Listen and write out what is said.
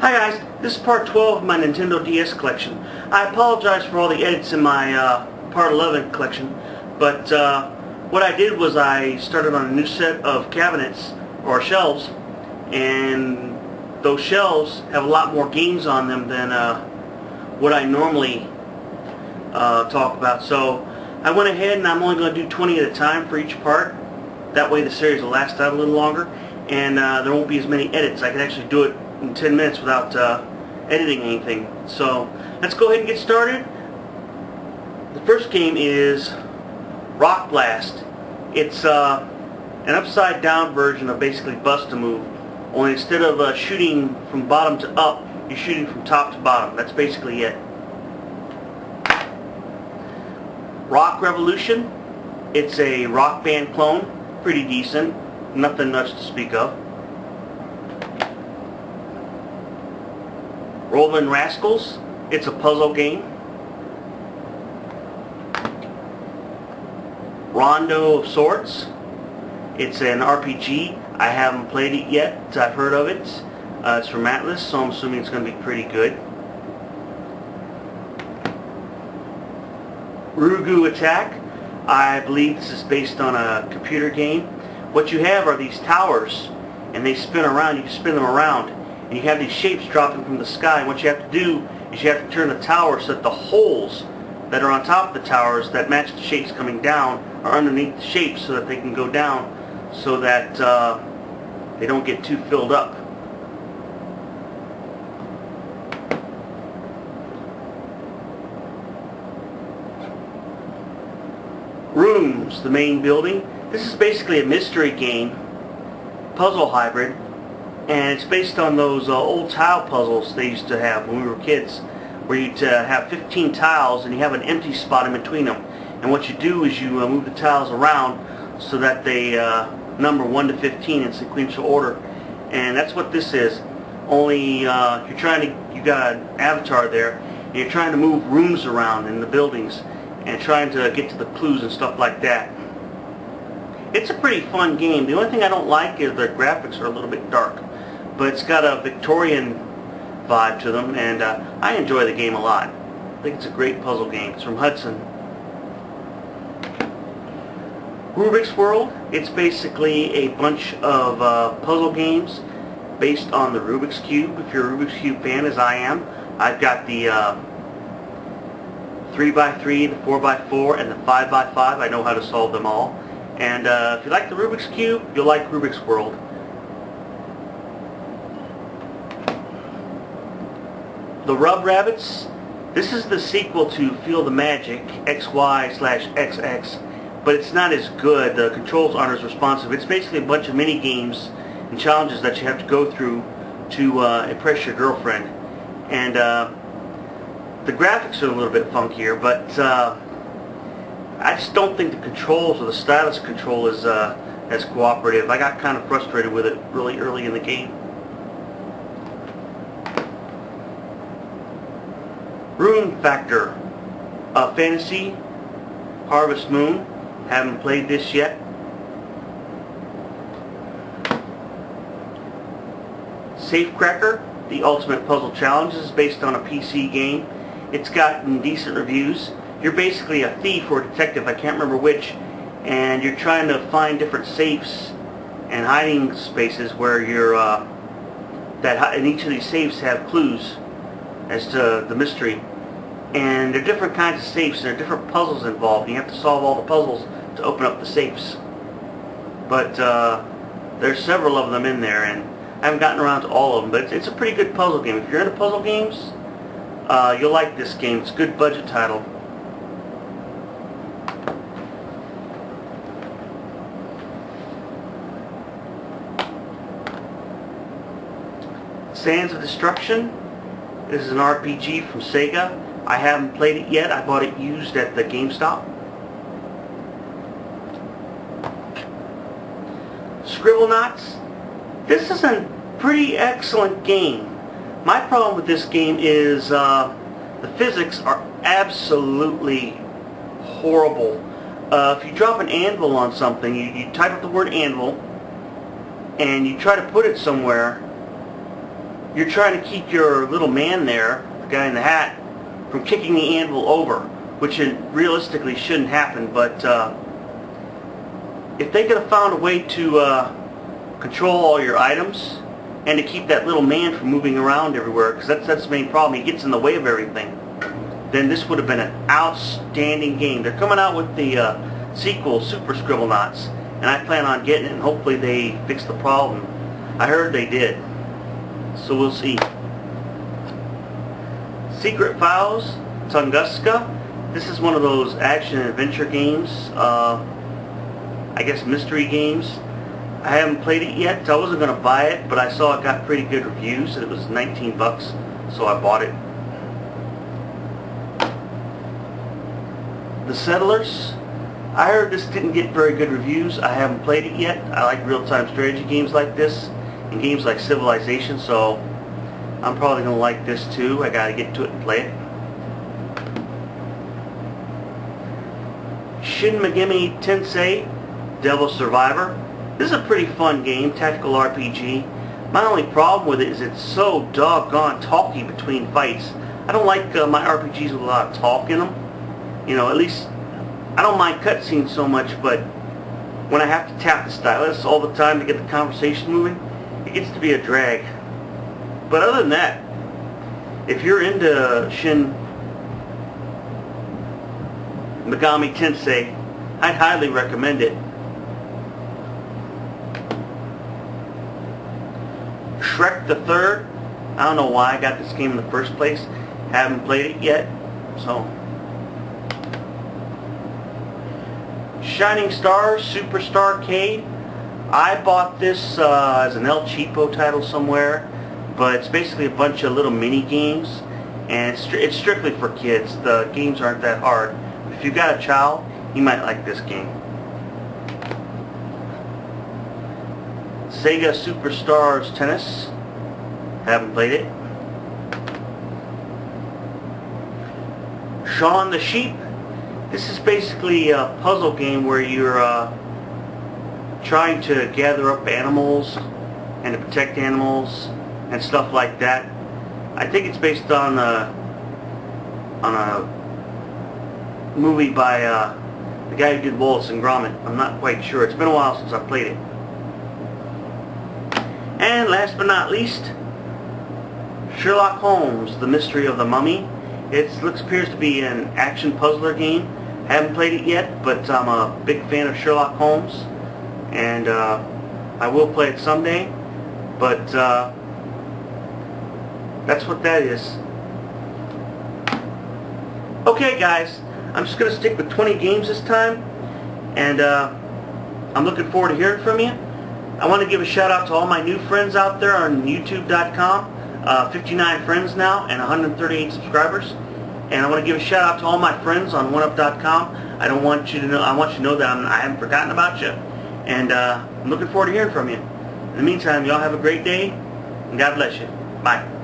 Hi guys, this is part 12 of my Nintendo DS collection. I apologize for all the edits in my part 11 collection, but what I did was I started on a new set of cabinets, or shelves, and those shelves have a lot more games on them than what I normally talk about. So I went ahead and I'm only going to do 20 at a time for each part. That way the series will last out a little longer, and there won't be as many edits. I can actually do it in 10 minutes without editing anything. So let's go ahead and get started. The first game is Rock Blast. It's an upside down version of basically Bust-A-Move, only instead of shooting from bottom to up, you're shooting from top to bottom. That's basically it. Rock Revolution. It's a Rock Band clone. Pretty decent. Nothing much to speak of. Rollin' Rascals. It's a puzzle game. Rondo of sorts. It's an RPG. I haven't played it yet. I've heard of it. It's from Atlas, so I'm assuming it's going to be pretty good. Lugu Attack. I believe this is based on a computer game. What you have are these towers, and they spin around. You can spin them around, and you have these shapes dropping from the sky. And what you have to do is you have to turn the tower so that the holes that are on top of the towers that match the shapes coming down are underneath the shapes, so that they can go down, so that they don't get too filled up. Rooms, the main building. This is basically a mystery game, puzzle hybrid, and it's based on those old tile puzzles they used to have when we were kids, where you'd have 15 tiles and you have an empty spot in between them. And what you do is you move the tiles around so that they number 1 to 15 in sequential order. And that's what this is. Only you got an avatar there, and you're trying to move rooms around in the buildings and trying to get to the clues and stuff like that. It's a pretty fun game. The only thing I don't like is the graphics are a little bit dark, but it's got a Victorian vibe to them, and I enjoy the game a lot. I think it's a great puzzle game. It's from Hudson. Rubiks World. It's basically a bunch of puzzle games based on the Rubik's Cube. If you're a Rubik's Cube fan, as I am, I've got the 3x3, the 4x4, and the 5x5. I know how to solve them all. And if you like the Rubik's Cube, you'll like Rubiks World. The Rub Rabbits. This is the sequel to Feel the Magic, XY/XX, but it's not as good. The controls aren't as responsive. It's basically a bunch of mini games and challenges that you have to go through to impress your girlfriend. And the graphics are a little bit funkier, but I just don't think the controls or the stylus control is as cooperative. I got kind of frustrated with it really early in the game. Rune Factor, Fantasy, Harvest Moon. Haven't played this yet. Safecracker, the Ultimate Puzzle Challenge. This is based on a PC game. It's gotten decent reviews. You're basically a thief or a detective, I can't remember which, and you're trying to find different safes and hiding spaces where you're and each of these safes have clues as to the mystery. And there are different kinds of safes, and there are different puzzles involved. You have to solve all the puzzles to open up the safes. But there's several of them in there, and I haven't gotten around to all of them, but it's a pretty good puzzle game. If you're into puzzle games, you'll like this game. It's a good budget title. Sands of Destruction. This is an RPG from Sega. I haven't played it yet. I bought it used at the GameStop. Scribblenauts. This is a pretty excellent game. My problem with this game is the physics are absolutely horrible. If you drop an anvil on something, you type up the word anvil, and you try to put it somewhere, you're trying to keep your little man there, the guy in the hat, from kicking the anvil over, which it realistically shouldn't happen, but if they could have found a way to control all your items and to keep that little man from moving around everywhere, because that's the main problem, he gets in the way of everything, then this would have been an outstanding game. They're coming out with the sequel, Super Scribblenauts, and I plan on getting it, and hopefully they fix the problem. I heard they did, so we'll see. Secret Files, Tunguska. This is one of those action and adventure games, I guess mystery games. I haven't played it yet. I wasn't going to buy it, but I saw it got pretty good reviews, and it was 19 bucks, so I bought it. The Settlers. I heard this didn't get very good reviews. I haven't played it yet. I like real-time strategy games like this and games like Civilization, so I'm probably going to like this too. I got to get to it and play it. Shin Megami Tensei, Devil Survivor. This is a pretty fun game, tactical RPG. My only problem with it is it's so doggone talky between fights. I don't like my RPGs with a lot of talk in them. You know, at least I don't mind cutscenes so much, but when I have to tap the stylus all the time to get the conversation moving, it gets to be a drag. But other than that, if you're into Shin Megami Tensei, I'd highly recommend it. Shrek the Third. I don't know why I got this game in the first place. Haven't played it yet, so. Shining Stars Superstar Arcade. I bought this as an El Cheapo title somewhere, but it's basically a bunch of little mini games, and it's strictly for kids. The games aren't that hard. If you've got a child, you might like this game. Sega Superstars Tennis. Haven't played it. Shaun the Sheep. This is basically a puzzle game where you're trying to gather up animals and to protect animals and stuff like that. I think it's based on a movie by the guy who did Wallace and Gromit. I'm not quite sure. It's been a while since I played it. And last but not least, Sherlock Holmes, The Mystery of the Mummy. It appears to be an action puzzler game. Haven't played it yet, but I'm a big fan of Sherlock Holmes, and I will play it someday. But that's what that is. Okay, guys, I'm just going to stick with 20 games this time, and I'm looking forward to hearing from you. I want to give a shout out to all my new friends out there on YouTube.com. 59 friends now and 138 subscribers. And I want to give a shout out to all my friends on oneup.com. I want you to know that I haven't forgotten about you. And I'm looking forward to hearing from you. In the meantime, y'all have a great day, and God bless you. Bye.